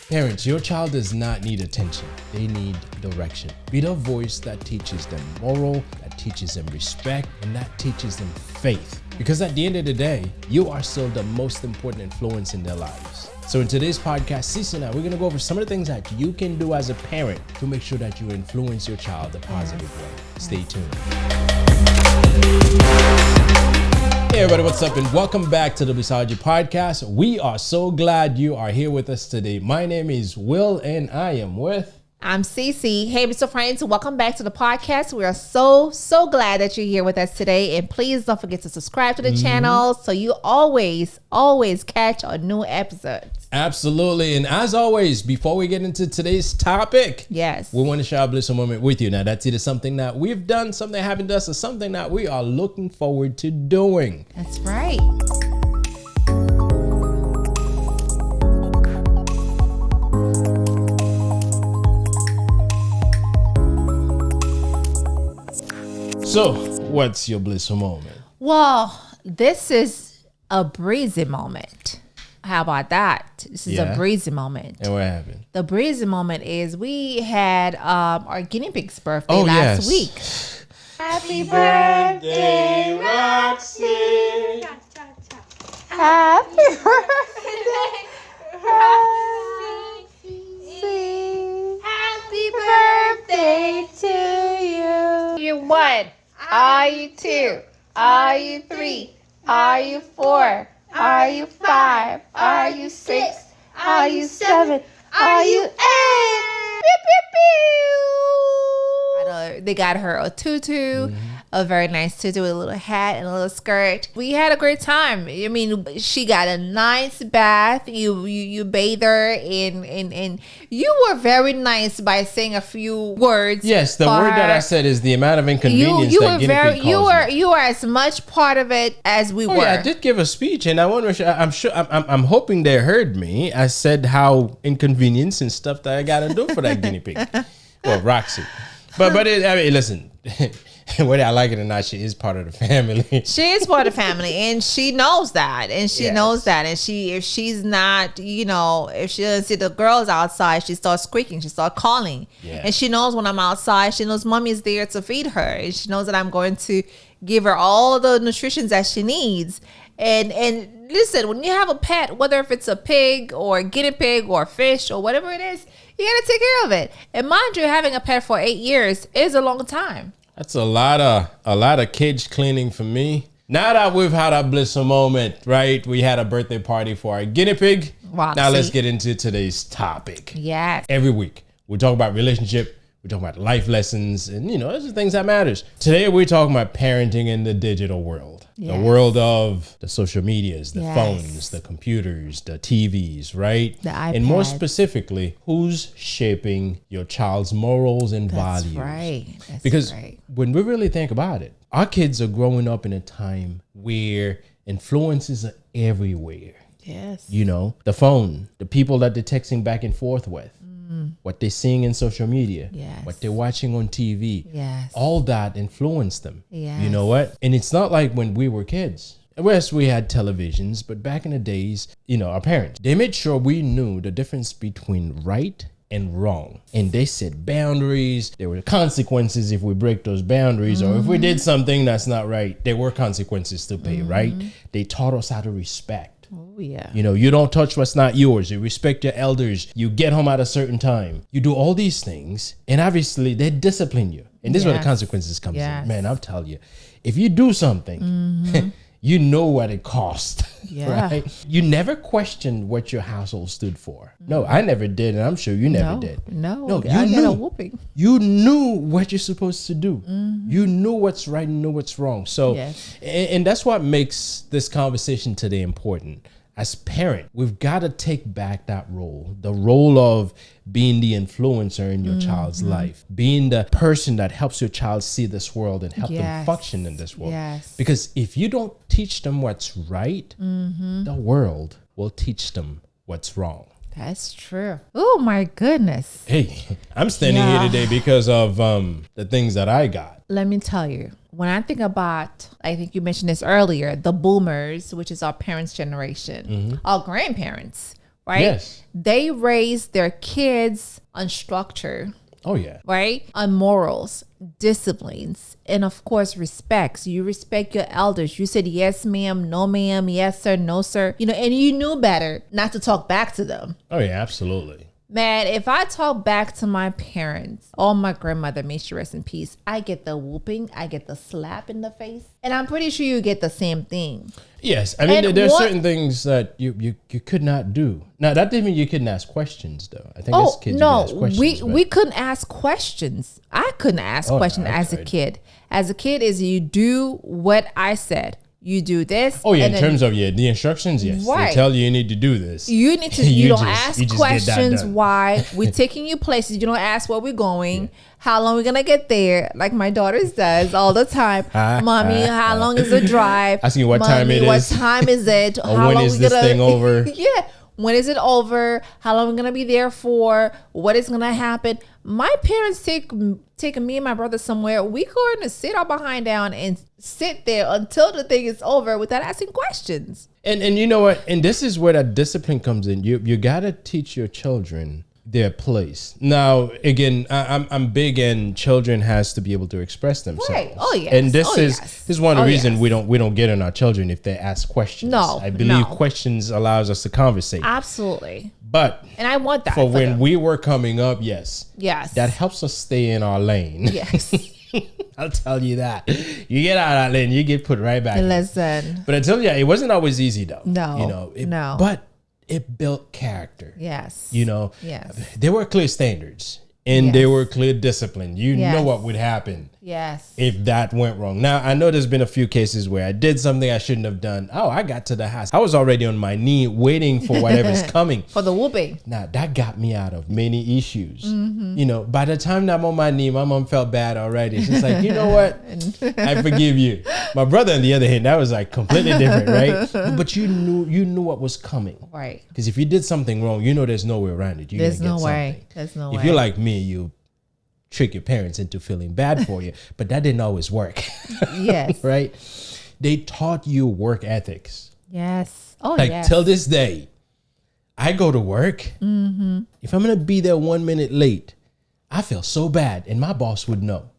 Parents, your child does not need attention. They need direction. Be the voice that teaches them moral, that teaches them respect, and that teaches them faith. Because at the end of the day, you are still the most important influence in their lives. So in today's podcast, Cece and I, we're going to go over some of the things that you can do as a parent to make sure that you influence your child a positive way. Stay tuned. Hey everybody, what's up and welcome back to the Blissology Podcast. We are so glad you are here with us today. My name is Will and I am with... I'm Cece. Hey, Mr. Friends, welcome back to the podcast. We are so glad that you're here with us today. And please don't forget to subscribe to the channel so you always catch our new episodes. Absolutely. And as always, before we get into today's topic, yes, we want to share a blissful moment with you. Now, that's either something that we've done, something that happened to us, or something that we are looking forward to doing. That's right. So, what's your blissful moment? Well, this is a breezy moment. How about that? This is a breezy moment. And what happened? The breezy moment is we had our guinea pig's birthday last week. Happy birthday, Roxy. Happy birthday, Roxy. Happy birthday to you. You're one. Are you two? Are you three? Are you four? Are you five? Are you six? Are you seven? Are you eight? Pew, pew, pew. They got her a tutu, a very nice tutu with a little hat and a little skirt. We had a great time. I mean, she got a nice bath. You bathed her and you were very nice by saying a few words. Yes, the word that I said is the amount of inconvenience that guinea pig caused me. You were as much part of it as we were. Yeah, I did give a speech, and I wonder. I'm hoping they heard me. I said how inconvenience and stuff that I got to do for that guinea pig. Well, Roxy. But listen, whether I like it or not, she is part of the family. She is part of the family, and she knows that, and she knows that, and if she's not, if she doesn't see the girls outside, she starts squeaking, she starts calling, and she knows when I'm outside, she knows mommy is there to feed her, and she knows that I'm going to give her all the nutrition that she needs. And listen, when you have a pet, whether if it's a pig or a guinea pig or a fish or whatever it is, you got to take care of it. And mind you, having a pet for 8 years is a long time. That's a lot of cage cleaning for me. Now that we've had a blissful moment, right? We had a birthday party for our guinea pig. Roxy. Now let's get into today's topic. Yes. Every week we talk about relationship. We're talking about life lessons, and those are things that matters. Today we're talking about parenting in the digital world. Yes. The world of the social medias, the phones, the computers, the TVs, right? The iPad. And more specifically, who's shaping your child's morals and values? That's because right. when we really think about it, our kids are growing up in a time where influences are everywhere. Yes. The phone, the people that they're texting back and forth with. What they're seeing in social media, what they're watching on TV, all that influenced them. You know what? And it's not like when we were kids. Yes, we had televisions, but back in the days, our parents, they made sure we knew the difference between right and wrong. And they set boundaries. There were consequences if we break those boundaries, or if we did something that's not right, there were consequences to pay, right? They taught us how to respect. Oh, yeah. You don't touch what's not yours. You respect your elders. You get home at a certain time. You do all these things, and obviously they discipline you. And this is where the consequences comes in. Man, I'll tell you, if you do something, you know what it cost, right? You never questioned what your household stood for. No, I never did, and I'm sure you never did. No, you knew. A whooping. You knew what you're supposed to do. You knew what's right and knew what's wrong. So, and that's what makes this conversation today important. As parent, we've got to take back that role, the role of being the influencer in your child's life, being the person that helps your child see this world and help them function in this world. Because if you don't teach them what's right, the world will teach them what's wrong. That's true. Oh my goodness. Hey, I'm standing here today because of the things that I got. Let me tell you, when I think about, I think you mentioned this earlier, the boomers, which is our parents' generation, our grandparents, right? Yes. They raise their kids on structure. Oh, yeah. Right? On morals, disciplines, and of course, respects. You respect your elders. You said, yes, ma'am, no, ma'am, yes, sir, no, sir. And you knew better not to talk back to them. Oh, yeah, absolutely. Man, if I talk back to my parents or my grandmother, may she rest in peace, I get the whooping, I get the slap in the face. And I'm pretty sure you get the same thing. Yes. I mean, there's certain things that you could not do. Now, that didn't mean you couldn't ask questions, though. I think as kids, you can ask questions. We couldn't ask questions. I couldn't ask questions as a kid. As a kid, is you do what I said. You do this. Oh, yeah. In terms of the instructions, yes. Right. They tell you need to do this. You need to. You don't ask questions. Why? We're taking you places. You don't ask where we're going. Yeah. How long we're gonna get there? Like my daughter does all the time. Mommy, how long is the drive? Asking what time it is. What time is it? How when is this thing over? Yeah. When is it over? How long are we gonna be there for? What is gonna happen? My parents taking me and my brother somewhere. We going to sit our behind down and sit there until the thing is over without asking questions. And you know what? And this is where that discipline comes in. You gotta teach your children their place. Now, again, I'm big in children has to be able to express themselves. Right. Oh yes. And this is one of the reasons we don't get on our children if they ask questions. No. I believe questions allows us to conversate. Absolutely. But and I want that for when we were coming up, yes, that helps us stay in our lane. Yes. I'll tell you that. You get out of that lane, you get put right back. Listen. But I tell you, it wasn't always easy though. No. No. But it built character. Yes. Yes. There were clear standards and there were clear discipline. You know what would happen. Yes. If that went wrong. Now, I know there's been a few cases where I did something I shouldn't have done. Oh, I got to the house. I was already on my knee waiting for whatever's coming. For the whooping. Now, that got me out of many issues. Mm-hmm. By the time that I'm on my knee, my mom felt bad already. She's like, you know what? I forgive you. My brother, on the other hand, that was like completely different, right? But you knew what was coming. Right. Because if you did something wrong, there's no way around it. There's no way. There's no way. If you're like me, you trick your parents into feeling bad for you, but that didn't always work. Yes. Right? They taught you work ethics. Yes. Oh, yes. Till this day, I go to work. Mm-hmm. If I'm going to be there 1 minute late, I feel so bad, and my boss would know.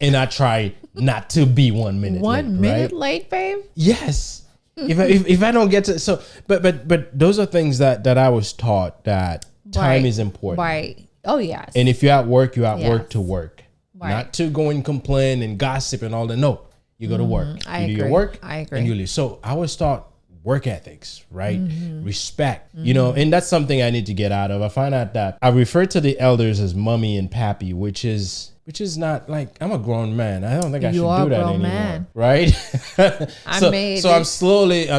And I try not to be 1 minute late. 1 minute late, babe? Yes. If I don't get to, but those are things that I was taught that time is important. Right. Oh, yes. And if you're at work, you're at work to work. Right. Not to go and complain and gossip and all that. No, you go to work. I agree. Do your work. I agree. And you leave. So I was taught work ethics, right? Respect, and that's something I need to get out of. I find out that I refer to the elders as mommy and pappy, which is not like, I'm a grown man. I don't think I should do that anymore. Man. Right? So I'm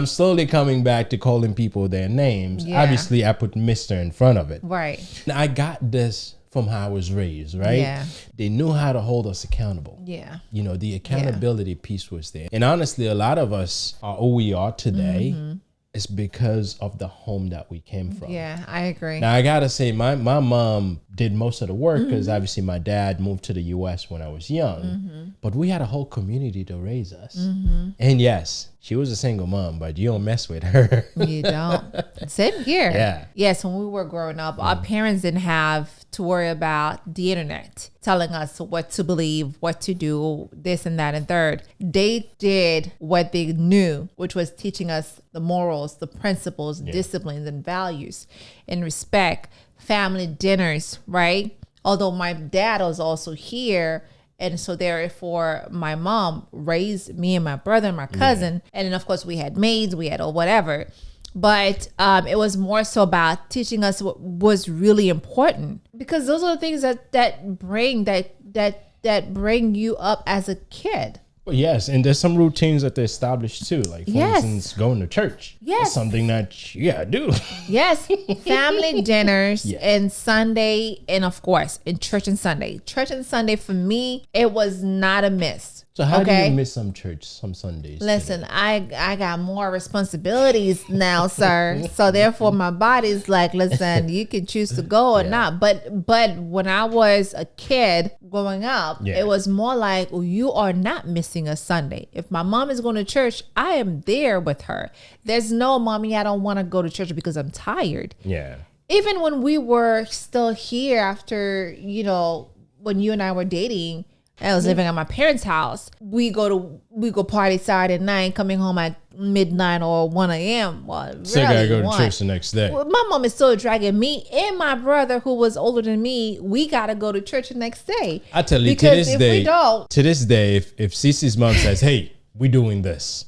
slowly coming back to calling people their names. Yeah. Obviously, I put Mr. in front of it. Right. Now, I got this from how I was raised, right? Yeah. They knew how to hold us accountable. Yeah. The accountability piece was there. And honestly, a lot of us are who we are today. It's because of the home that we came from. Yeah, I agree. Now, I got to say, my mom did most of the work because obviously my dad moved to the U.S. when I was young. But we had a whole community to raise us. And yes, she was a single mom, but you don't mess with her. You don't. Same here. Yeah. Yes, when we were growing up, our parents didn't have to worry about the internet telling us what to believe, what to do, this and that and third. They did what they knew, which was teaching us the morals, the principles, disciplines, and values, and respect, family dinners, right? Although my dad was also here, and so therefore my mom raised me and my brother and my cousin, and then of course we had maids, we had whatever. But it was more so about teaching us what was really important, because those are the things that bring you up as a kid. Well, yes, and there's some routines that they established too, like for instance, going to church. Yes, that's something that you gotta do. Yes, family dinners and Sunday, and of course in church and Sunday. Church and Sunday for me, it was not a miss. So how do you miss some church some Sundays? Listen, I got more responsibilities now, sir. So therefore my body's like, listen, you can choose to go or not. But when I was a kid growing up, it was more like, well, you are not missing a Sunday. If my mom is going to church, I am there with her. There's no, mommy, I don't want to go to church because I'm tired. Yeah. Even when we were still here after, when you and I were dating, I was living at my parents' house. We go party Saturday night, coming home at midnight or 1 a.m. Well, so really you gotta go to church the next day. Well, my mom is still dragging me and my brother, who was older than me. We gotta go to church the next day. I tell you, because if we don't, to this day, if Cece's mom says, "Hey, we're doing this,"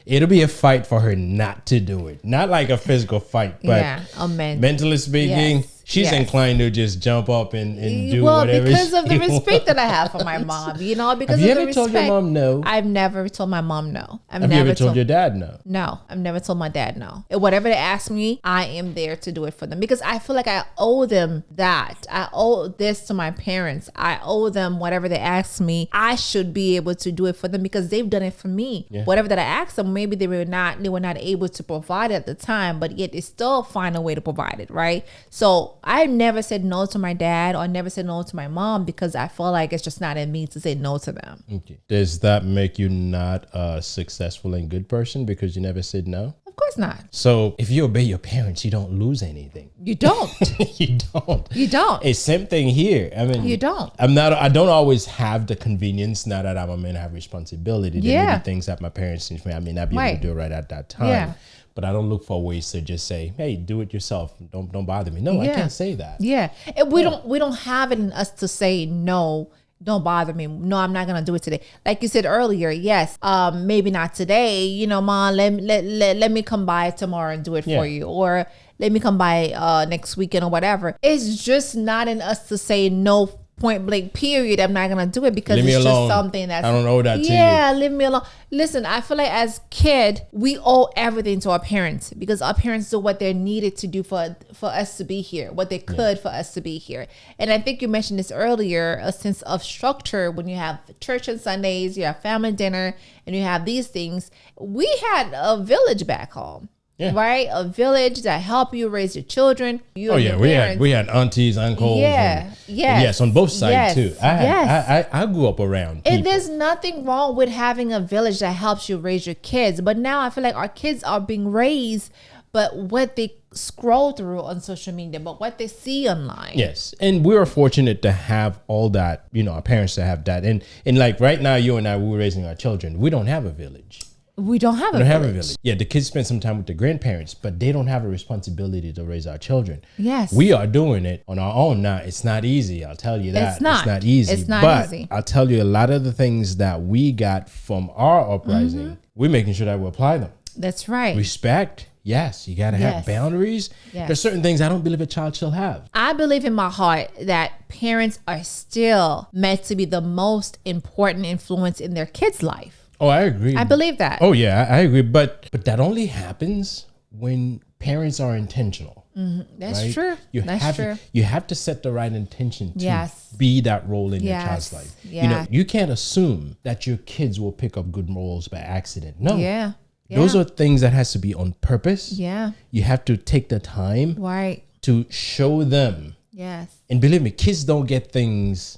it'll be a fight for her not to do it. Not like a physical fight, but mentally speaking, she's inclined to just jump up and do whatever. Well, because of the respect that I have for my mom, because have you ever told your mom no? I've never told my mom no. Have you ever told your dad no? No, I've never told my dad no. Whatever they ask me, I am there to do it for them because I feel like I owe them that. I owe this to my parents. I owe them whatever they ask me. I should be able to do it for them because they've done it for me. Yeah. Whatever that I asked them, maybe they were not able to provide it at the time, but yet they still find a way to provide it, right? So I never said no to my dad or never said no to my mom because I feel like it's just not in me to say no to them. Okay. Does that make you not a successful and good person because you never said no? Of course not. So if you obey your parents, you don't lose anything. You don't. You don't. You don't. It's same thing here. I mean, you don't. I don't always have the convenience now that I'm a man. I have responsibility. There may be things that my parents teach me. I may not be able to do it right at that time. Yeah. But I don't look for ways to just say, "Hey, do it yourself. Don't bother me." No, I can't say that. Yeah, and we don't have it in us to say no. Don't bother me. No, I'm not gonna do it today. Like you said earlier, yes. Maybe not today. Mom, let me come by tomorrow and do it for you, or let me come by next weekend or whatever. It's just not in us to say no. Point blank period. I'm not gonna do it because it's just something that's I don't owe that to you. Yeah, leave me alone. Listen, I feel like as kid we owe everything to our parents because our parents do what they needed to do for us to be here, what they could for us to be here. And I think you mentioned this earlier, a sense of structure when you have church on Sundays, you have family dinner, and you have these things. We had a village back home. Yeah. Right, a village that help you raise your children. We had aunties, uncles. Yes, on both sides too. I grew up around people. And there's nothing wrong with having a village that helps you raise your kids. But now I feel like our kids are being raised, but what they scroll through on social media, but what they see online. Yes, and we are fortunate to have all that. Our parents to have that, and like right now, you and I, we're raising our children. We don't have a village. We don't have a village. Yeah, the kids spend some time with the grandparents, but they don't have a responsibility to raise our children. Yes. We are doing it on our own now. It's not easy. I'll tell you that. It's not easy. It's not easy. I'll tell you a lot of the things that we got from our uprising, we're making sure that we apply them. That's right. Respect. Yes, you got to have boundaries. Yes. There's certain things I don't believe a child should have. I believe in my heart that parents are still meant to be the most important influence in their kids' life. Oh, I agree. I believe that. Oh, yeah, I agree. But that only happens when parents are intentional. Mm-hmm. That's right? True. You have to set the right intention to be that role in your child's life. Yeah. You can't assume that your kids will pick up good roles by accident. No. Yeah. Those are things that has to be on purpose. Yeah. You have to take the time to show them. Yes. And believe me, kids don't get things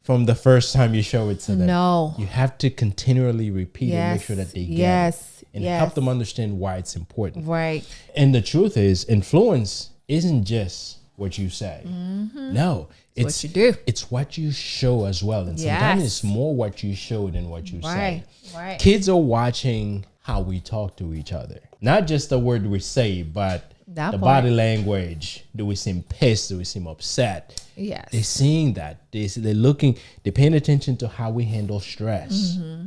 from the first time you show it to them. No. You have to continually repeat and make sure that they get it. And help them understand why it's important. Right. And the truth is, influence isn't just what you say. Mm-hmm. No. It's what you do. It's what you show as well. And sometimes it's more what you show than what you say. Right. Kids are watching how we talk to each other. Not just the word we say, but the body language. Do we seem pissed? Do we seem upset? Yes. They're seeing that. They're looking, they're paying attention to how we handle stress. Mm-hmm.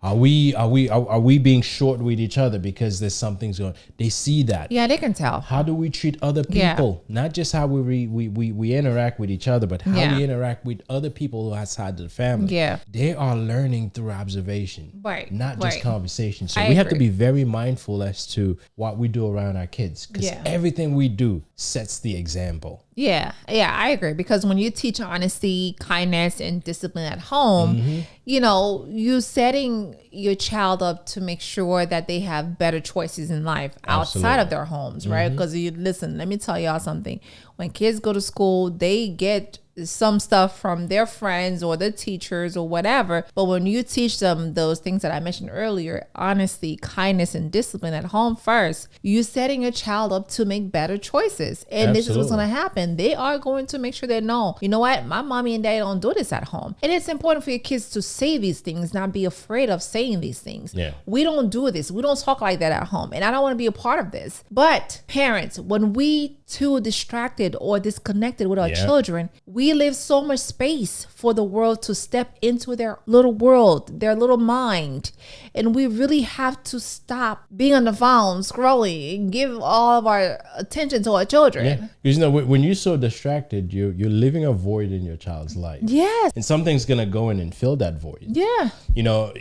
Are we being short with each other because there's something's going? They see that. Yeah, they can tell. How do we treat other people? Yeah. Not just how we interact with each other, but how we interact with other people outside the family. Yeah, they are learning through observation, right? Not just conversation. So we have to be very mindful as to what we do around our kids, because everything we do sets the example. Yeah, I agree. Because when you teach honesty, kindness, and discipline at home, you know, you setting your child up to make sure that they have better choices in life outside of their homes, right? Because listen, let me tell y'all something. When kids go to school, they get some stuff from their friends or the teachers or whatever. But when you teach them those things that I mentioned earlier, honesty, kindness, and discipline at home first, you're setting your child up to make better choices. And this is what's going to happen. They are going to make sure they know, you know what, my mommy and daddy don't do this at home. And it's important for your kids to say these things, not be afraid of saying these things. Yeah. We don't do this. We don't talk like that at home. And I don't want to be a part of this. But parents, when we too distracted or disconnected with our children, we leave so much space for the world to step into their little world, their little mind. And we really have to stop being on the phone, scrolling, and give all of our attention to our children. Yeah. Because, you know, when you're so distracted, you're living a void in your child's life. Yes. And something's going to go in and fill that void. Yeah. You know,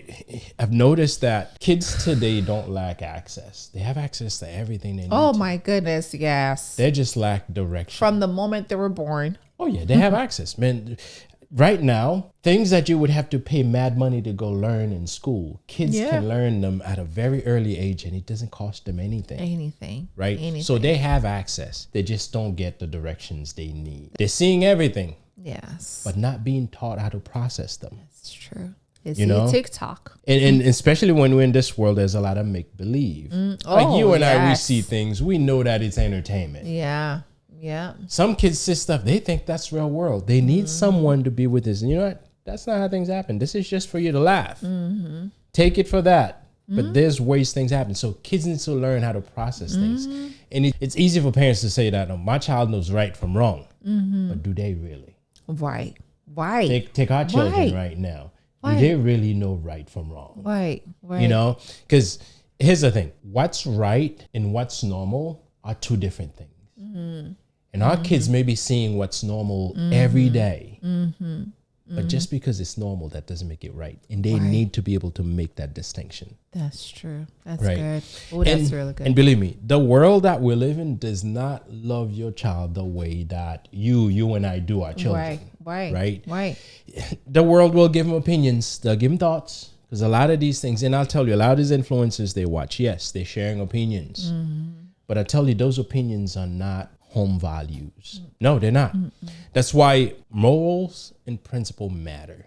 I've noticed that kids today don't lack access. They have access to everything they need. Oh, my goodness. Yes. They just lack direction. From the moment they were born. Oh, yeah. They have access, man. Right now, things that you would have to pay mad money to go learn in school, kids can learn them at a very early age, and it doesn't cost them anything. Right? Anything. So they have access. They just don't get the directions they need. They're seeing everything. Yes. But not being taught how to process them. That's true. It's TikTok. And especially when we're in this world, there's a lot of make-believe. Like you and I, we see things. We know that it's entertainment. Yeah. Yeah. Some kids see stuff, they think that's real world. They need someone to be with this. And you know what? That's not how things happen. This is just for you to laugh. Take it for that. But there's ways things happen. So kids need to learn how to process things. And it's easy for parents to say that, oh, my child knows right from wrong. But do they really? Right. Take our children right now. Do they really know right from wrong? Right. You know? Because here's the thing. What's right and what's normal are two different things. And our kids may be seeing what's normal every day. But just because it's normal, that doesn't make it right. And they need to be able to make that distinction. That's true. That's good. Oh, that's really good. And believe me, the world that we live in does not love your child the way that you and I do our children. Right. The world will give them opinions. They'll give them thoughts. Because a lot of these things, and I'll tell you, a lot of these influencers they watch, yes, they're sharing opinions. But I tell you, those opinions are not home values. No, they're not. That's why morals and principle matter.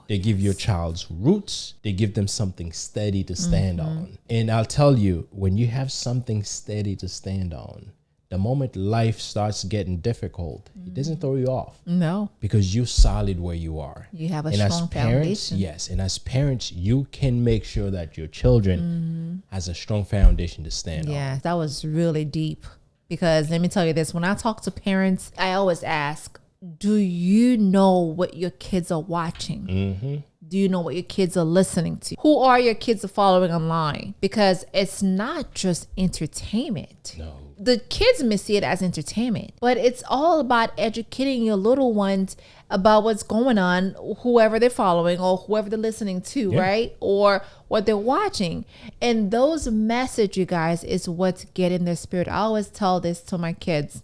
They give your child's roots. They give them something steady to stand on. And I'll tell you, when you have something steady to stand on, the moment life starts getting difficult, it doesn't throw you off. No. Because you're solid where you are. You have a strong foundation. Yes. And as parents, you can make sure that your children has a strong foundation to stand on. Yeah, that was really deep. Because let me tell you this, when I talk to parents, I always ask, do you know what your kids are watching? Do you know what your kids are listening to? Who are your kids following online? Because it's not just entertainment. No. The kids may see it as entertainment, but it's all about educating your little ones about what's going on, whoever they're following or whoever they're listening to, right? Or what they're watching. And those messages, you guys, is what's getting their spirit. I always tell this to my kids.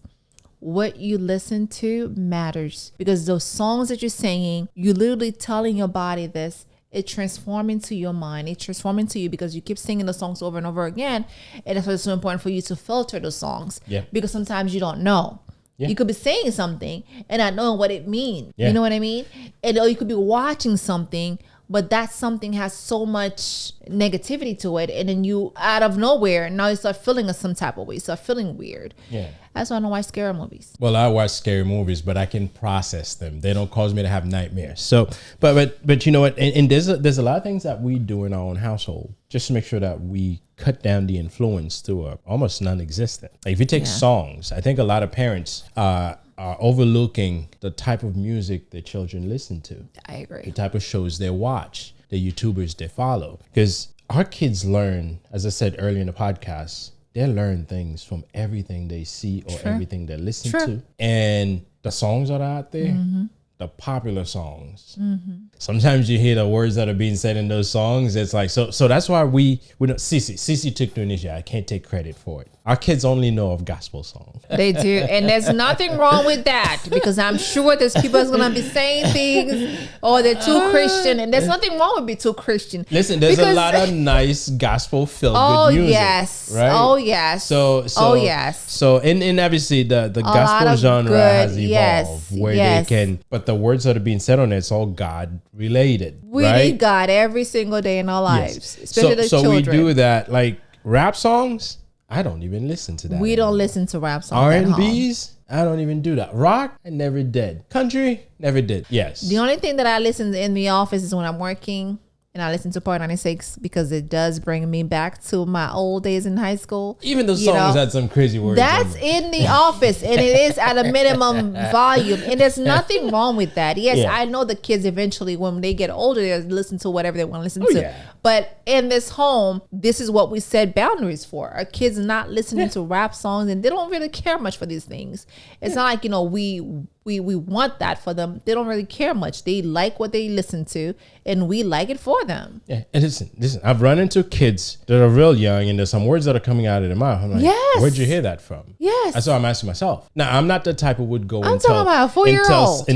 What you listen to matters, because those songs that you're singing, you're literally telling your body this. It transforms into your mind. It transforms into you because you keep singing the songs over and over again. And that's why it's so important for you to filter the songs. Because sometimes you don't know. You could be saying something and not knowing what it means. You know what I mean? And or you could be watching something, but that something has so much negativity to it. And then you, out of nowhere, now you start feeling some type of way. You start feeling weird. That's why I don't watch scary movies. Well, I watch scary movies, but I can process them. They don't cause me to have nightmares. So, but you know what? And there's a lot of things that we do in our own household just to make sure that we cut down the influence to almost non-existent. Like if you take songs, I think a lot of parents are overlooking the type of music their children listen to. I agree. The type of shows they watch. the YouTubers they follow. Because our kids learn, as I said earlier in the podcast, they learn things from everything they see or everything they listen to. And the songs that are out there, the popular songs. Sometimes you hear the words that are being said in those songs. It's like, so that's why we don't, Cece took the initiative. I can't take credit for it. Our kids only know of gospel songs. They do. And there's nothing wrong with that, because I'm sure there's people that's going to be saying things, or they're too Christian. And there's nothing wrong with being too Christian. Listen, there's a lot of nice gospel feel-good music. Yes. Right? Oh, yes. So, and obviously the gospel genre has evolved where they can, but the words that are being said on it, it's all God related. We need God every single day in our lives, especially the children. So we do that. Like rap songs, I don't even listen to that. We don't listen to rap songs. R&Bs, I don't even do that. Rock, I never did. Country, never did. Yes. The only thing that I listen to in the office is when I'm working, and I listen to Part 96 because it does bring me back to my old days in high school. Even the songs had some crazy words. That's in the office, and it is at a minimum volume. And there's nothing wrong with that. Yes, I know the kids eventually, when they get older, they listen to whatever they want to listen to. Yeah. But in this home, this is what we set boundaries for. Our kids not listening to rap songs, and they don't really care much for these things. It's not like, we want that for them. They don't really care much. They like what they listen to, and we like it for them. Yeah, and listen. I've run into kids that are real young, and there's some words that are coming out of their mouth. I'm like, where'd you hear that from? Yes. That's what I'm asking myself. Now, I'm not the type who would go and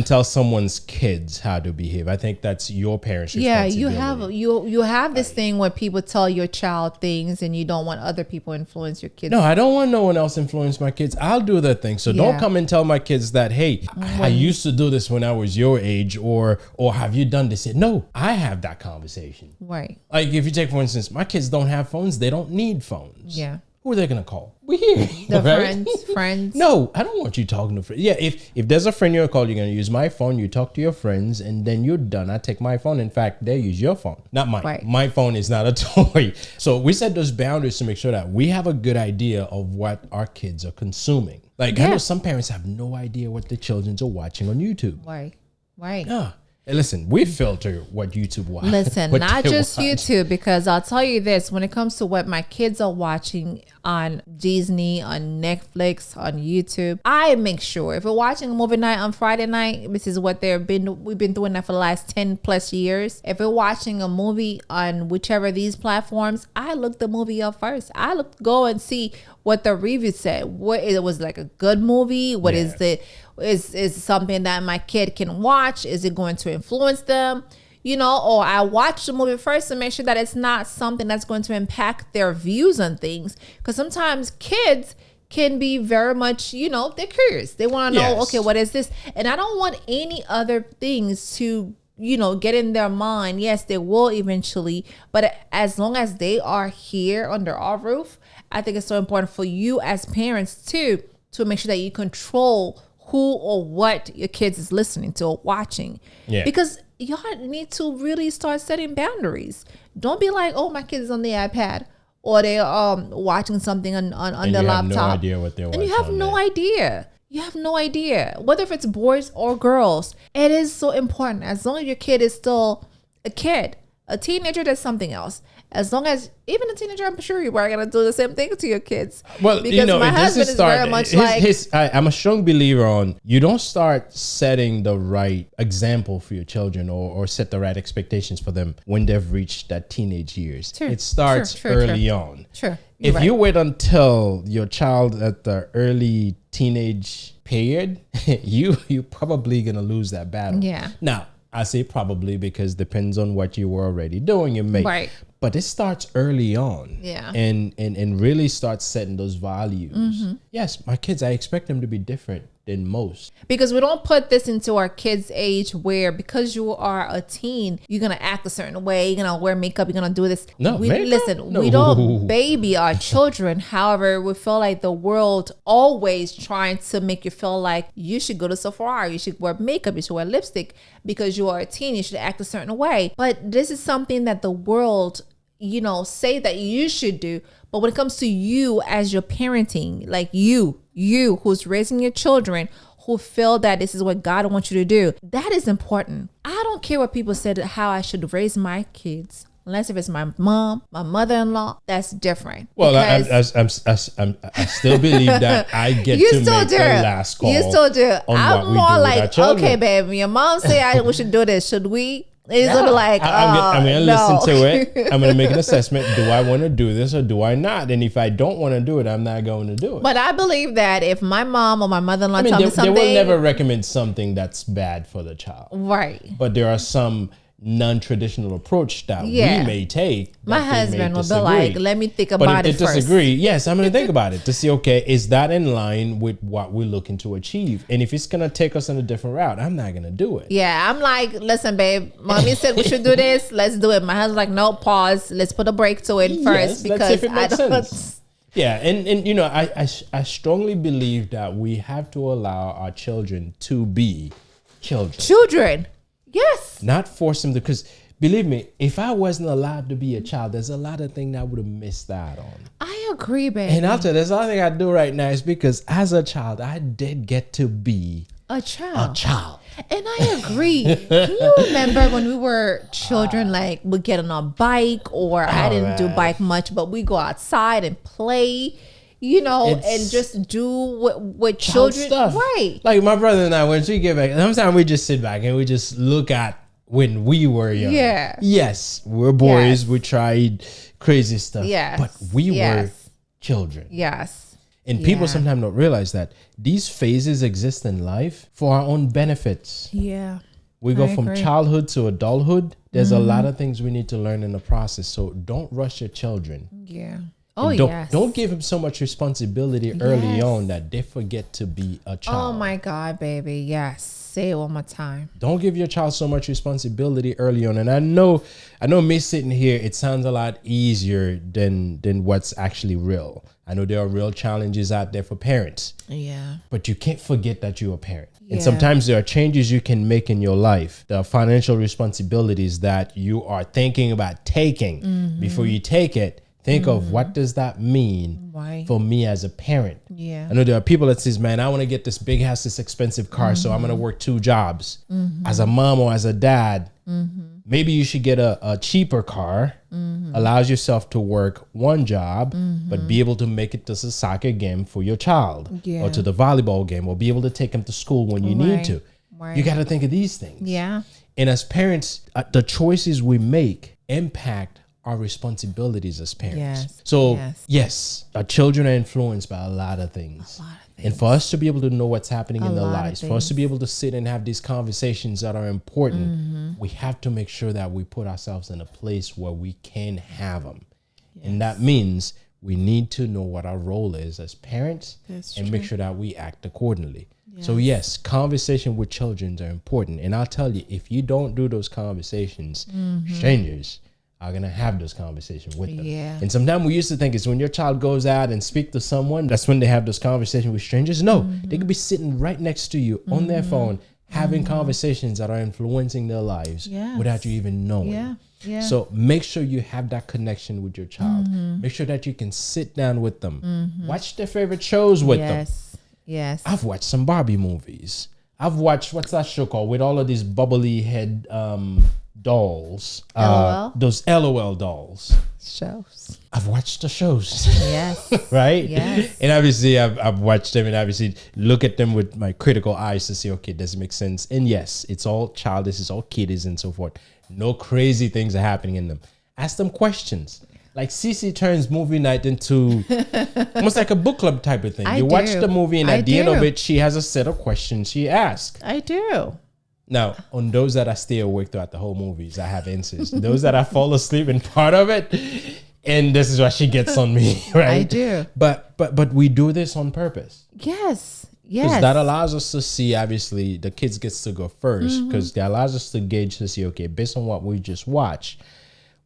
tell someone's kids how to behave. I think that's your parents' responsibility. Yeah, you have this thing where people tell your child things, and you don't want other people influence your kids. No, I don't want no one else influence my kids. I'll do the thing. So don't come and tell my kids that, hey, I used to do this when I was your age, or have you done this? No, I have that conversation. Right. Like if you take, for instance, my kids don't have phones. They don't need phones. Yeah. Who are they going to call? We're here. The friends. No, I don't want you talking to friends. Yeah, if there's a friend you're going to call, you're going to use my phone. You talk to your friends, and then you're done. I take my phone. In fact, they use your phone, not mine. Right. My phone is not a toy. So we set those boundaries to make sure that we have a good idea of what our kids are consuming. Like I know some parents have no idea what the children are watching on YouTube. Right. Yeah. Hey, listen, we filter what YouTube watches. Listen, not just YouTube, because I'll tell you this, when it comes to what my kids are watching on Disney, on Netflix, on YouTube, I make sure if we're watching a movie night on Friday night, this is what we've been doing that for the last 10 plus years. If we're watching a movie on whichever of these platforms, I look the movie up first. Go and see what the review said. What it was, like a good movie. What is the is something that my kid can watch? Is it going to influence them? Or I watch the movie first to make sure that it's not something that's going to impact their views on things. Because sometimes kids can be very much, they're curious. They want to know, okay, what is this? And I don't want any other things to, get in their mind. Yes, they will eventually. But as long as they are here under our roof, I think it's so important for you as parents too, to make sure that you control who or what your kids is listening to or watching. Yeah. Because y'all need to really start setting boundaries. Don't be like, oh, my kid is on the iPad, or they're watching something on their laptop. And you have no idea what they're watching. And you have no idea. You have no idea. Whether if it's boys or girls, it is so important. As long as your kid is still a kid, a teenager, that's something else. As long as, even a teenager, I'm sure you are going to do the same thing to your kids. Well, because my husband is very much I'm a strong believer on, you don't start setting the right example for your children or set the right expectations for them when they've reached that teenage years. True. It starts early on. Sure. If you wait until your child at the early teenage period, you're probably going to lose that battle. Yeah. Now, I say probably because depends on what you were already doing. You may, right. But it starts early on. Yeah. And really starts setting those values. Mm-hmm. Yes, my kids, I expect them to be different than most. Because we don't put this into our kids' age where because you are a teen, you're going to act a certain way, you're going to wear makeup, you're going to do this. No, we don't baby our children. However, we feel like the world always trying to make you feel like you should go to Sephora, you should wear makeup, you should wear lipstick. Because you are a teen, you should act a certain way. But this is something that the world, say that you should do. But when it comes to you as your parenting, like you who's raising your children, who feel that this is what God wants you to do, that is important. I don't care what people said how I should raise my kids. Unless if it's my mom, my mother-in-law, that's different. Well, I still believe that I get to make the last call. You still do. I'm more like, okay, babe, your mom say we should do this. Should we? It's gonna be like, I'm gonna listen to it. I'm gonna make an assessment. Do I want to do this or do I not? And if I don't want to do it, I'm not going to do it. But I believe that if my mom or my mother-in-law tell me something, they will never recommend something that's bad for the child, right? But there are some non-traditional approach that we may take. My husband will be like, let me think about it first. But if they disagree, yes, I'm going to think about it to see, okay, is that in line with what we're looking to achieve? And if it's going to take us in a different route, I'm not going to do it. Yeah, I'm like, listen, babe, mommy said we should do this. Let's do it. My husband's like, no, pause. Let's put a break to it first because I don't. Sense. Yeah, and you know, I strongly believe that we have to allow our children to be children. Yes. Not force them to, because believe me, if I wasn't allowed to be a child, there's a lot of things I would have missed out on. I agree, baby. And I'll tell you, there's one thing I do right now is because as a child, I did get to be a child. And I agree. Can you remember when we were children, like we'd get on a bike I didn't do bike much, but we go outside and play. You know, and just do what children stuff. Right. Like my brother and I, when we get back, sometimes we just sit back and we just look at when we were young. Yeah. Yes, we're boys. Yes. We tried crazy stuff. Yeah. But we were children. Yes. And people sometimes don't realize that these phases exist in life for our own benefits. Yeah. We go from childhood to adulthood. There's a lot of things we need to learn in the process. So don't rush your children. Yeah. Don't give him so much responsibility early on that they forget to be a child. Oh my God, baby. Yes. Say it one more time. Don't give your child so much responsibility early on. And I know me sitting here, it sounds a lot easier than what's actually real. I know there are real challenges out there for parents. Yeah. But you can't forget that you're a parent. Yeah. And sometimes there are changes you can make in your life. There are financial responsibilities that you are thinking about taking. Before you take it. Think of what does that mean for me as a parent? Yeah. I know there are people that says, man, I want to get this big house, this expensive car, so I'm going to work 2 jobs. As a mom or as a dad, maybe you should get a cheaper car, allows yourself to work 1 job, but be able to make it to the soccer game for your child or to the volleyball game or be able to take them to school when you need to. You got to think of these things. Yeah. And as parents, the choices we make impact our responsibilities as parents. Yes. So yes, our children are influenced by a lot of things. And for us to be able to know what's happening in their lives, for us to be able to sit and have these conversations that are important, we have to make sure that we put ourselves in a place where we can have them. Yes. And that means we need to know what our role is as parents make sure that we act accordingly. Yes. So yes, conversation with children are important. And I'll tell you, if you don't do those conversations, strangers are going to have those conversations with them. Yeah. And sometimes we used to think it's when your child goes out and speak to someone, that's when they have those conversations with strangers. No, they could be sitting right next to you on their phone, having conversations that are influencing their lives without you even knowing. Yeah. Yeah. So make sure you have that connection with your child. Make sure that you can sit down with them. Watch their favorite shows with them. Yes. I've watched some Barbie movies. I've watched, what's that show called? With all of these bubbly head dolls. LOL? Those LOL dolls. Shows. I've watched the shows. Yes. Right? Yes. And obviously I've watched them and obviously look at them with my critical eyes to see, okay, does it make sense? And yes, it's all childish, it's all kiddies and so forth. No crazy things are happening in them. Ask them questions. Like Cece turns movie night into almost like a book club type of thing. You watch the movie and at the end of it, she has a set of questions she asks. I do. Now, on those that I stay awake throughout the whole movies, I have answers. Those that I fall asleep in part of it, and this is why she gets on me, right? I do. But we do this on purpose. Yes. Because that allows us to see, obviously, the kids gets to go first, because that allows us to gauge to see, okay, based on what we just watched,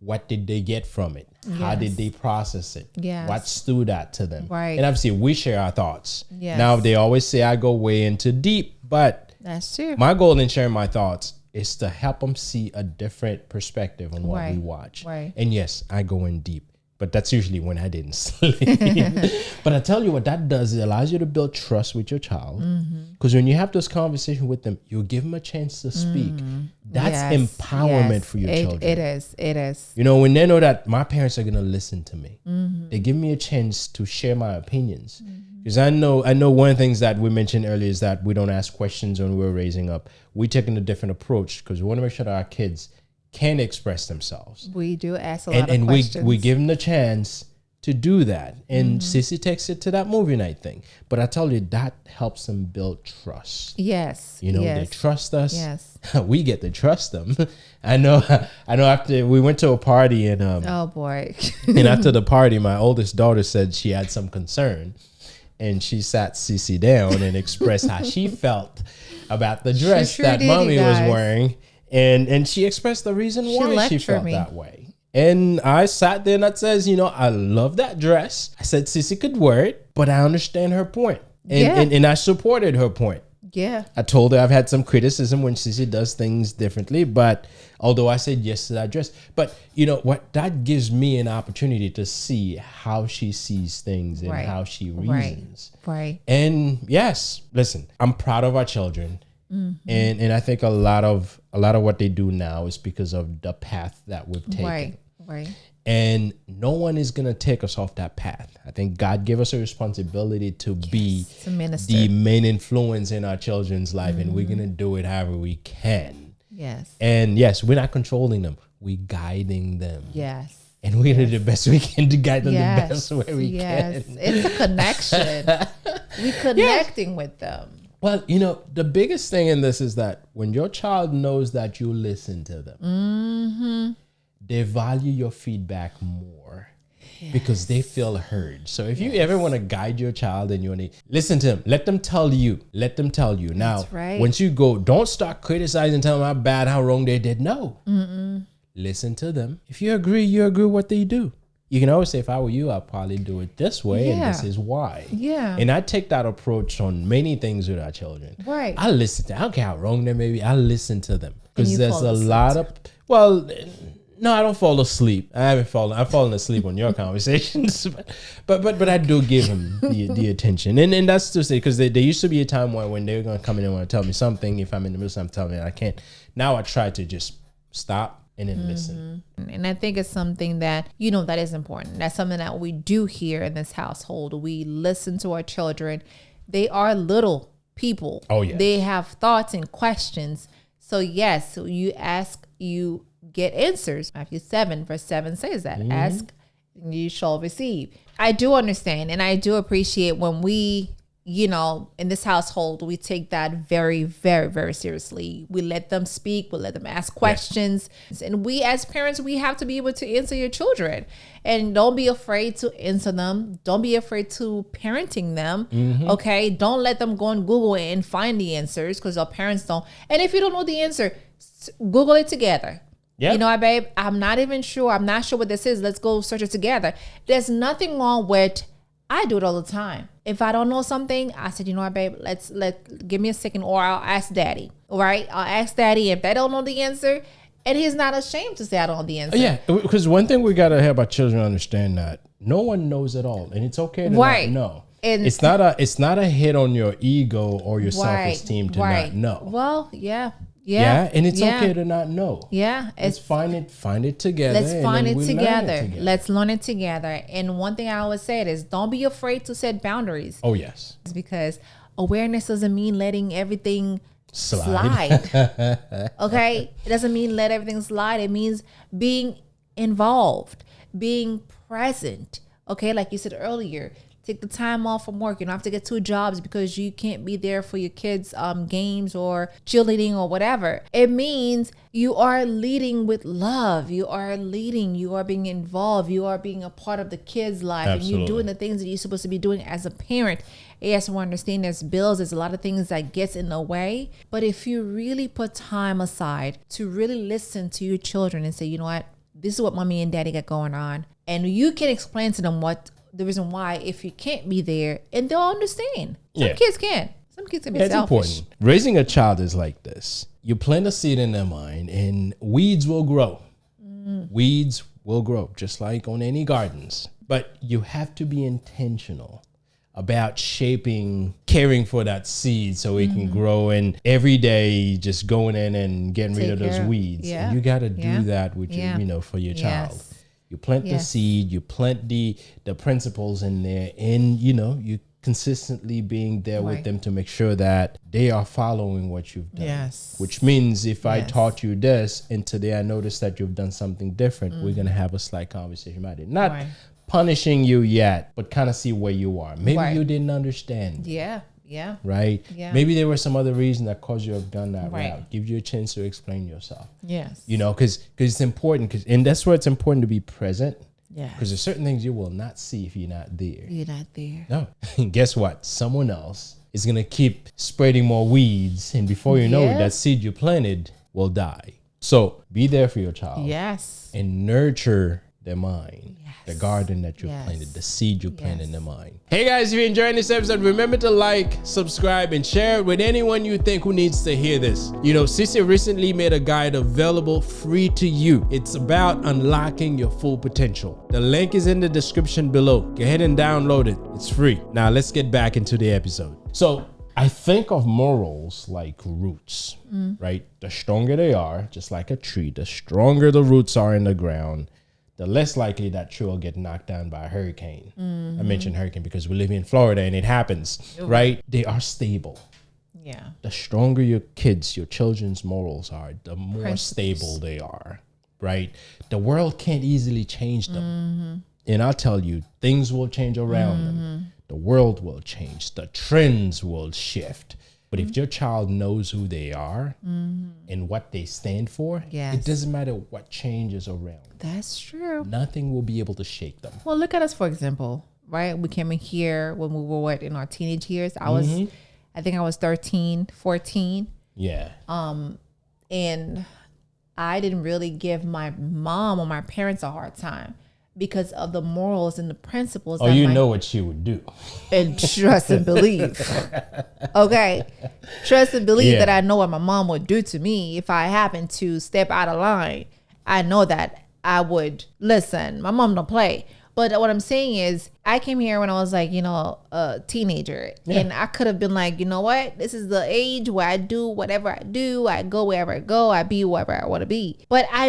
what did they get from it? Yes. How did they process it? Yes. What stood out to them? Right. And obviously, we share our thoughts. Yes. Now, they always say I go way into deep, but that's true. My goal in sharing my thoughts is to help them see a different perspective on what we watch. Right. And yes, I go in deep. But that's usually when I didn't sleep. But I tell you what that does, it allows you to build trust with your child. Because when you have this conversation with them, you'll give them a chance to speak. That's empowerment for your children. It is. You know, when they know that my parents are going to listen to me, they give me a chance to share my opinions. Because I know one of the things that we mentioned earlier is that we don't ask questions when we're raising up. We're taking a different approach because we want to make sure that our kids can express themselves. We do ask a lot of questions. And we give them the chance to do that. And Sissy takes it to that movie night thing. But I tell you, that helps them build trust. Yes. You know, they trust us. Yes. We get to trust them. I know after we went to a party and oh boy. and after the party, my oldest daughter said she had some concern. And she sat Sissy down and expressed how she felt about the dress that mommy was wearing. And she expressed the reason why she felt that way. And I sat there and I says, you know, I love that dress. I said Sissy could wear it, but I understand her point. And I supported her point. Yeah. I told her I've had some criticism when Sissy does things differently, but although I said yes to that dress, but you know what, that gives me an opportunity to see how she sees things and how she reasons. Right. And yes, listen, I'm proud of our children. And I think a lot of what they do now is because of the path that we've taken. Right. And no one is going to take us off that path. I think God gave us a responsibility to be the main influence in our children's life, and we're going to do it however we can. Yes. And yes, we're not controlling them. We're guiding them. Yes. And we're going to do the best we can to guide them the best way we can. It's a connection. We're connecting with them. Well, you know, the biggest thing in this is that when your child knows that you listen to them, they value your feedback more because they feel heard. So if you ever want to guide your child and you want to listen to them, let them tell you. Now, once you go, don't start criticizing, telling them how bad, how wrong they did. No. Listen to them. If you agree what they do. You can always say, if I were you, I'd probably do it this way, and this is why. Yeah. And I take that approach on many things with our children. Right. I listen to, I don't care how wrong they may be, I listen to them. Because there's a lot of, no, I don't fall asleep. I've fallen asleep on your conversations, but I do give them the attention. And that's to say, because there used to be a time when they were going to come in and want to tell me something. If I'm in the middle of something, tell me I can't. Now I try to just stop and then listen. And I think it's something that, you know, that is important. That's something that we do here in this household. We listen to our children. They are little people. Oh, yeah. They have thoughts and questions. So yes, you ask, you get answers. Matthew 7 verse 7 says that. Ask and you shall receive. I do understand and I do appreciate when we, you know, in this household, we take that very, very, very seriously. We let them speak. We let them ask questions. Yes. And we as parents, we have to be able to answer your children. And don't be afraid to answer them. Don't be afraid to parenting them. Okay? Don't let them go on Google and find the answers because our parents don't. And if you don't know the answer, Google it together. Yep. You know what, babe? I'm not sure what this is. Let's go search it together. There's nothing wrong with, I do it all the time. If I don't know something, I said, you know what, babe, give me a second, or I'll ask daddy. All right. I'll ask daddy if they don't know the answer. And he's not ashamed to say I don't know the answer. Yeah. Because one thing we got to have our children understand that no one knows it all. And it's okay to not know. And it's not a hit on your ego or your self-esteem to not know. Well, yeah. And it's okay to not know. Yeah. Let's find it together. Let's find it together. Let's learn it together. And one thing I always say is don't be afraid to set boundaries. Oh, yes. It's because awareness doesn't mean letting everything slide. Okay? It doesn't mean let everything slide. It means being involved, being present. Okay? Like you said earlier. Take the time off from work. You don't have to get 2 jobs because you can't be there for your kids' games or cheerleading or whatever. It means you are leading with love. You are leading. You are being involved. You are being a part of the kids' life. Absolutely. And you're doing the things that you're supposed to be doing as a parent. Yes, we understand there's bills. There's a lot of things that gets in the way. But if you really put time aside to really listen to your children and say, you know what, this is what mommy and daddy got going on. And you can explain to them what the reason why, if you can't be there, and they'll understand. Some kids can. Some kids can be selfish. It's important. Raising a child is like this. You plant a seed in their mind and weeds will grow. Weeds will grow, just like on any gardens. But you have to be intentional about caring for that seed so it can grow, and every day just going in and getting rid of those weeds. Yeah. And you got to do that with your, for your child. You plant the seed, you plant the principles in there, and you consistently being there with them to make sure that they are following what you've done. Yes. Which means if I taught you this and today I noticed that you've done something different, we're going to have a slight conversation about it. Not punishing you yet, but kind of see where you are. Maybe you didn't understand. Yeah. Right? Yeah. Maybe there was some other reason that caused you to have gone that route. Give you a chance to explain yourself. Yes. Because it's important. And that's why it's important to be present. Yeah. Because there's certain things you will not see if you're not there. You're not there. No. And guess what? Someone else is going to keep spreading more weeds. And before you know it, that seed you planted will die. So be there for your child. Yes. And nurture their mind. The garden that you planted, the seed you planted in their mind. Hey guys, if you're enjoying this episode, remember to like, subscribe, and share it with anyone you think who needs to hear this. Sissy recently made a guide available free to you. It's about unlocking your full potential. The link is in the description below. Go ahead and download it. It's free. Now let's get back into the episode. So I think of morals like roots, right? The stronger they are, just like a tree, the stronger the roots are in the ground, the less likely that tree will get knocked down by a hurricane. I mentioned hurricane because we live in Florida and it happens, right? They are stable. Yeah. The stronger your children's morals are, the more stable they are, right? The world can't easily change them. And I'll tell you, things will change around them. The world will change. The trends will shift. But if your child knows who they are and what they stand for, it doesn't matter what changes around. That's true. Nothing will be able to shake them. Well, look at us, for example, right? We came in here when we were in our teenage years. I think I was 13, 14. Yeah. And I didn't really give my mom or my parents a hard time because of the morals and the principles. Oh, you know what she would do. And trust and believe. Okay. Trust and believe that I know what my mom would do to me if I happened to step out of line. I know that I would listen. My mom don't play. But what I'm saying is I came here when I was like, a teenager. And I could have been like, you know what? This is the age where I do whatever I do. I go wherever I go. I be wherever I want to be. But I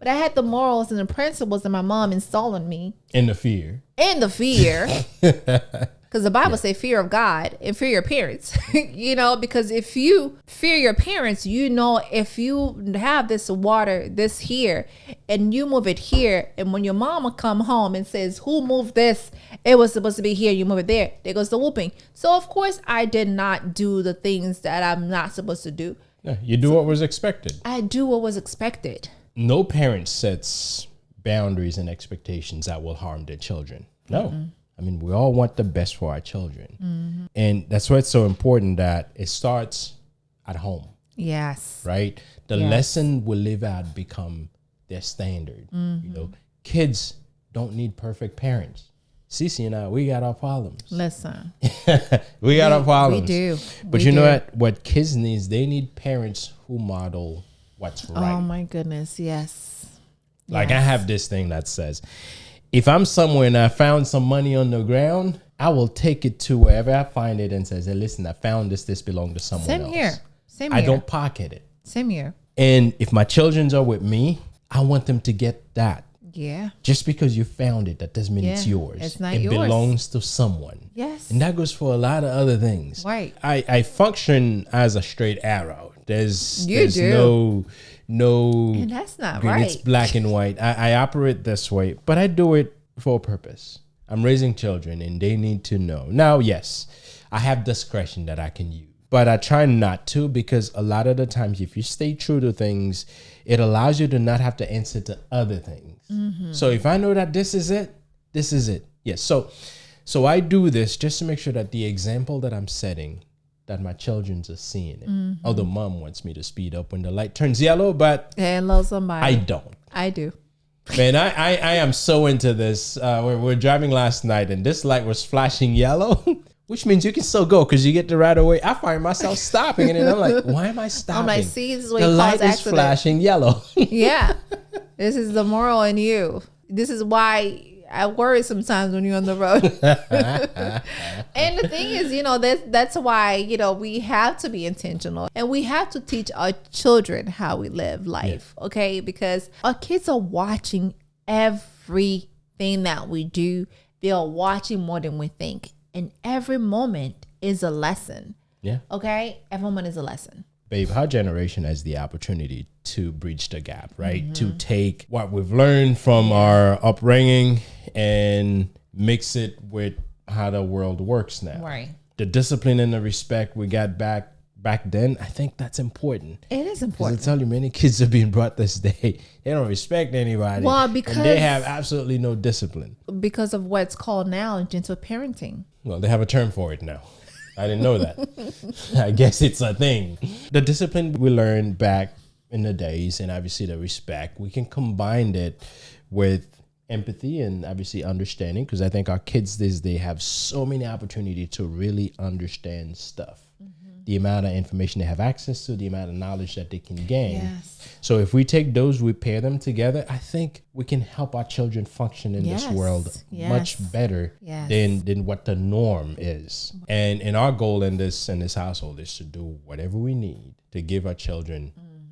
had the morals and the principles that my mom installed in me. And the fear. Because the Bible say fear of God and fear your parents, because if you fear your parents, if you have this water, this here, and you move it here, and when your mama come home and says, who moved this? It was supposed to be here, you move it there. There goes the whooping. So of course I did not do the things that I'm not supposed to do. Yeah, you do what was expected. I do what was expected. No parent sets boundaries and expectations that will harm their children. No. Mm-hmm. I mean, we all want the best for our children. And that's why it's so important that it starts at home. Yes. Right? The lesson we live out become their standard. Kids don't need perfect parents. Cece and I, we got our problems. Listen. we got our problems. We do. But you know what kids need? They need parents who model what's right. Oh my goodness, yes. Like I have this thing that says, if I'm somewhere and I found some money on the ground, I will take it to wherever I find it and says, hey, listen, I found this belonged to someone else. Same here. I don't pocket it. Same here. And if my children are with me, I want them to get that. Yeah. Just because you found it, that doesn't mean it's yours. It's not yours. It belongs to someone. Yes. And that goes for a lot of other things. Right. I function as a straight arrow. There's no and that's not green. right. It's black and white. I operate this way, but I do it for a purpose. I'm raising children and they need to know. Now, yes, I have discretion that I can use, but I try not to, because a lot of the times if you stay true to things, it allows you to not have to answer to other things. So if I know that this is it, this is it. Yes. So I do this just to make sure that the example that I'm setting, that my children are seeing it. Although mom wants me to speed up when the light turns yellow, but hello, somebody. I don't. I do. Man, I am so into this. We're driving last night and this light was flashing yellow, which means you can still go because you get the right of way. I find myself stopping and then I'm like, why am I stopping? I'm like, see, this is what the he light calls is flashing yellow. Yeah. This is the moral in you. This is why I worry sometimes when you're on the road. And the thing is, that's why, we have to be intentional and we have to teach our children how we live life. Yeah. Okay. Because our kids are watching everything that we do. They are watching more than we think. And every moment is a lesson. Yeah. Okay. Every moment is a lesson. Babe, our generation has the opportunity to bridge the gap, right? Mm-hmm. To take what we've learned from our upbringing and mix it with how the world works now. Right. The discipline and the respect we got back then, I think that's important. It is important. I tell you, many kids are being brought this day. They don't respect anybody. Well, because they have absolutely no discipline. Because of what's called now gentle parenting. Well, they have a term for it now. I didn't know that. I guess it's a thing. The discipline we learned back in the days, and obviously the respect, we can combine it with empathy and obviously understanding, because I think our kids these days have so many opportunities to really understand stuff. The amount of information they have access to, the amount of knowledge that they can gain. Yes. So if we take those, we pair them together, I think we can help our children function in this world much better than what the norm is. And our goal in this household is to do whatever we need to give our children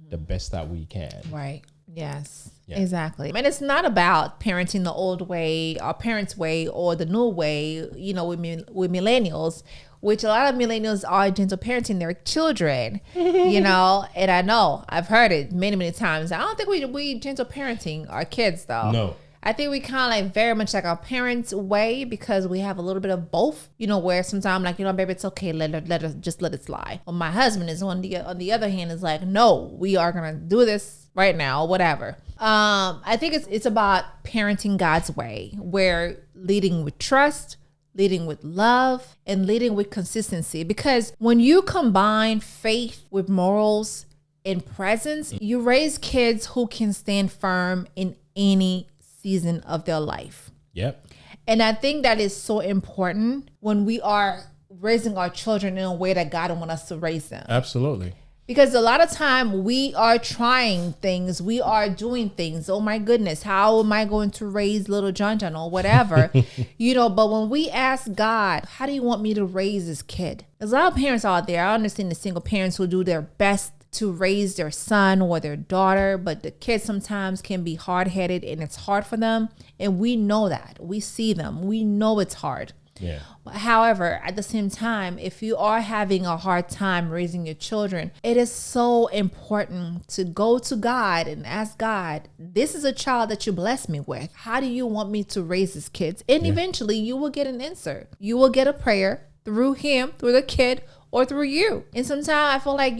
the best that we can. Right. Yes, exactly. And it's not about parenting the old way, our parents' way, or the new way, with millennials, which a lot of millennials are gentle parenting their children, and I know I've heard it many, many times. I don't think we gentle parenting our kids though. No. I think we kind of like very much like our parents' way, because we have a little bit of both, where sometimes like, baby, it's okay. Let it slide. Well, my husband is on the other hand is like, no, we are going to do this right now, or whatever. I think it's about parenting God's way, where leading with trust, leading with love, and leading with consistency. Because when you combine faith with morals and presence, you raise kids who can stand firm in any season of their life. Yep. And I think that is so important when we are raising our children in a way that God wants us to raise them. Absolutely. Because a lot of time we are trying things, we are doing things. Oh my goodness, how am I going to raise little John or whatever? But when we ask God, how do you want me to raise this kid? There's a lot of parents out there. I understand the single parents who do their best to raise their son or their daughter, but the kids sometimes can be hard-headed and it's hard for them. And we know that. We see them. We know it's hard. Yeah. However, at the same time, if you are having a hard time raising your children, it is so important to go to God and ask God, this is a child that you blessed me with. How do you want me to raise these kids? And eventually you will get an answer. You will get a prayer through him, through the kid, or through you. And sometimes I feel like,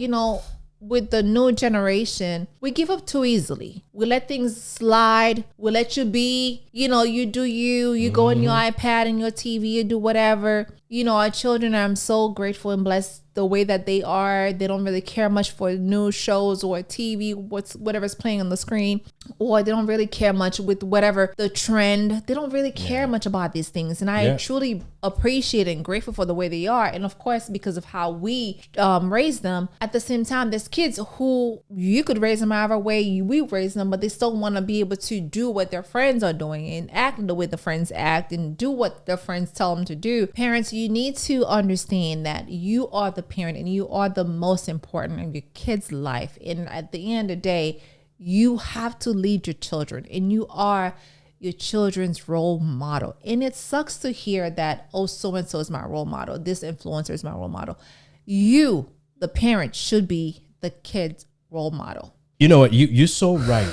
with the new generation, we give up too easily. We let things slide. We let you be, you do you go on your iPad and your TV, you do whatever. Our children, I'm so grateful and blessed the way that they are. They don't really care much for new shows or TV, whatever's playing on the screen, or they don't really care much with whatever the trend. They don't really care much about these things. And I truly appreciate and grateful for the way they are. And of course, because of how we raise them, at the same time, there's kids who you could raise them however way we raise them, but they still want to be able to do what their friends are doing and act the way the friends act and do what their friends tell them to do. Parents, you need to understand that you are the parent and you are the most important in your kid's life. And at the end of the day, you have to lead your children and you are your children's role model. And it sucks to hear that, oh, so-and-so is my role model. This influencer is my role model. You, the parent, should be the kid's role model. You know what? You're so right.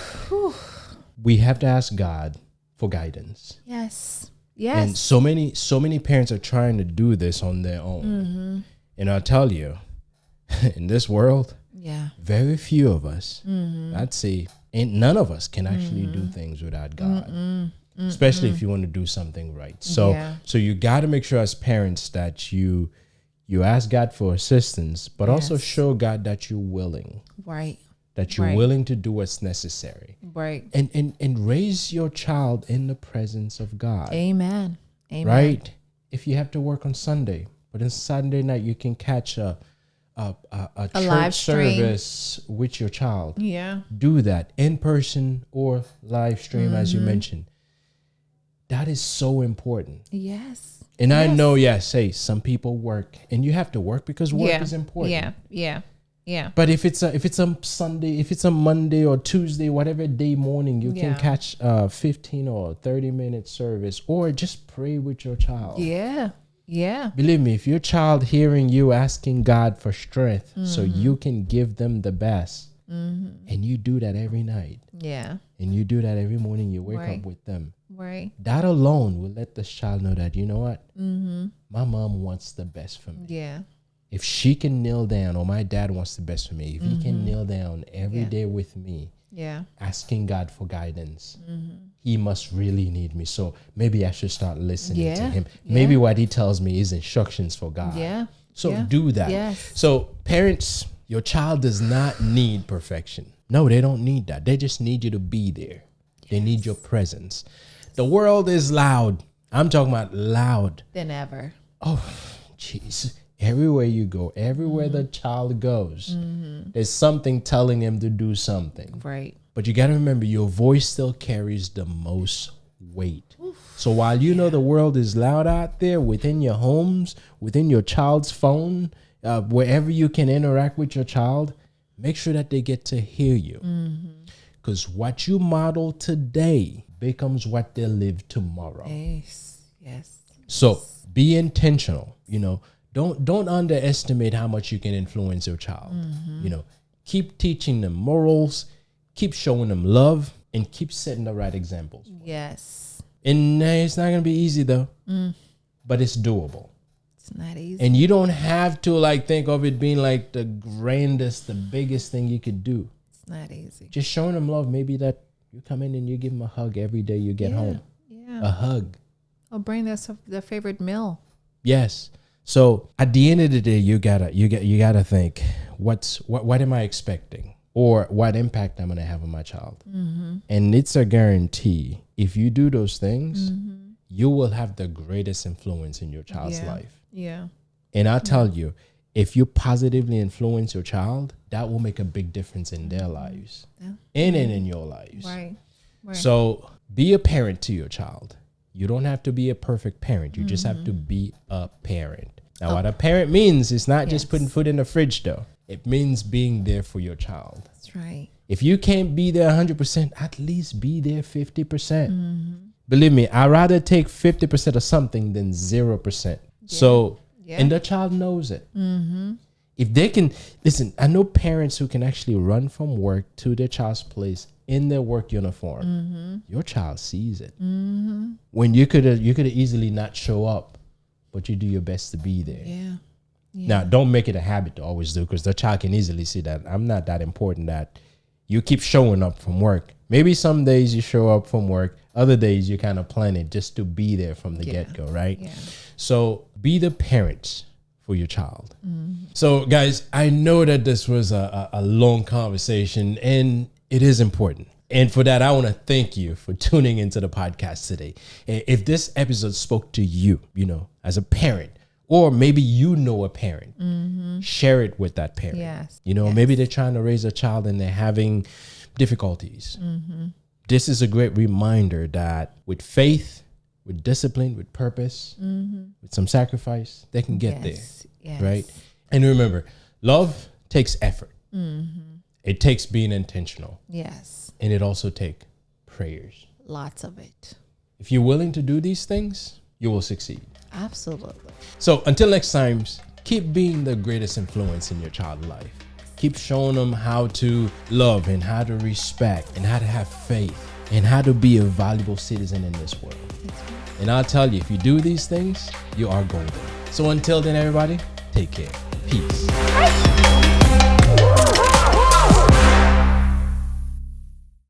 We have to ask God for guidance. Yes. And so many parents are trying to do this on their own. Mm-hmm. And I'll tell you, in this world, very few of us, I'd say, none of us can actually do things without God, especially if you want to do something right. So you got to make sure as parents that you ask God for assistance, but also show God that you're willing. Right. That you're willing to do what's necessary. Right. And raise your child in the presence of God. Amen. Right? If you have to work on Sunday, but on Saturday night you can catch a a live church stream service with your child. Yeah. Do that in person or live stream, as you mentioned. That is so important. Yes. And I know, hey, some people work, and you have to work because work is important. Yeah. But if it's a Sunday, if it's a Monday or Tuesday, whatever day morning, you can catch a 15 or 30-minute service, or just pray with your child. Yeah. Believe me, if your child hearing you asking God for strength so you can give them the best, and you do that every night, and you do that every morning, you wake up with them, that alone will let this child know that, you know what, my mom wants the best for me. Yeah. If she can kneel down, or my dad wants the best for me, if he can kneel down every day with me, asking God for guidance, he must really need me. So maybe I should start listening to him. Maybe what he tells me is instructions for God. So do that. Yes. So parents, your child does not need perfection. No, they don't need that. They just need you to be there. They need your presence. The world is loud. I'm talking about loud Than ever. Oh, jeez. Everywhere you go, everywhere the child goes, there's something telling him to do something. Right. But you got to remember, your voice still carries the most weight. So while you know the world is loud out there, within your homes, within your child's phone, wherever you can interact with your child, make sure that they get to hear you. Because what you model today becomes what they live tomorrow. Yes. So be intentional, Don't underestimate how much you can influence your child. Keep teaching them morals, keep showing them love, and keep setting the right examples. Yes. And it's not going to be easy though, but it's doable. It's not easy. And you don't have to think of it being like the grandest, the biggest thing you could do. It's not easy. Just showing them love. Maybe that you come in and you give them a hug every day you get home. Yeah. A hug. Or bring their favorite meal. Yes. So at the end of the day, you gotta think, what am I expecting, or what impact I'm gonna have on my child? And it's a guarantee. If you do those things, you will have the greatest influence in your child's life. Yeah. And I'll tell you, if you positively influence your child, that will make a big difference in their lives and in your lives. Right. So be a parent to your child. You don't have to be a perfect parent. You just have to be a parent. Now, what a parent means is not just putting food in the fridge, though. It means being there for your child. That's right. If you can't be there 100%, at least be there 50%. Believe me, I'd rather take 50% of something than 0%. So, and the child knows it. If they can, listen, I know parents who can actually run from work to their child's place in their work uniform. Your child sees it. When you could have easily not show up, but you do your best to be there. Yeah. Now, don't make it a habit to always do, because the child can easily see that I'm not that important, that you keep showing up from work. Maybe some days you show up from work. Other days you kind of plan it just to be there from the get-go, right? Yeah. So be the parents for your child. So guys, I know that this was a long conversation, and it is important. And for that, I want to thank you for tuning into the podcast today. If this episode spoke to you, as a parent, or maybe a parent, share it with that parent. Yes. Maybe they're trying to raise a child and they're having difficulties. This is a great reminder that with faith, with discipline, with purpose, with some sacrifice, they can get there. Yes. Right? And remember, love takes effort. It takes being intentional. Yes. And it also takes prayers. Lots of it. If you're willing to do these things, you will succeed. Absolutely. So until next time, keep being the greatest influence in your child's life. Keep showing them how to love and how to respect and how to have faith and how to be a valuable citizen in this world. And I'll tell you, if you do these things, you are golden. So until then, everybody, take care. Peace.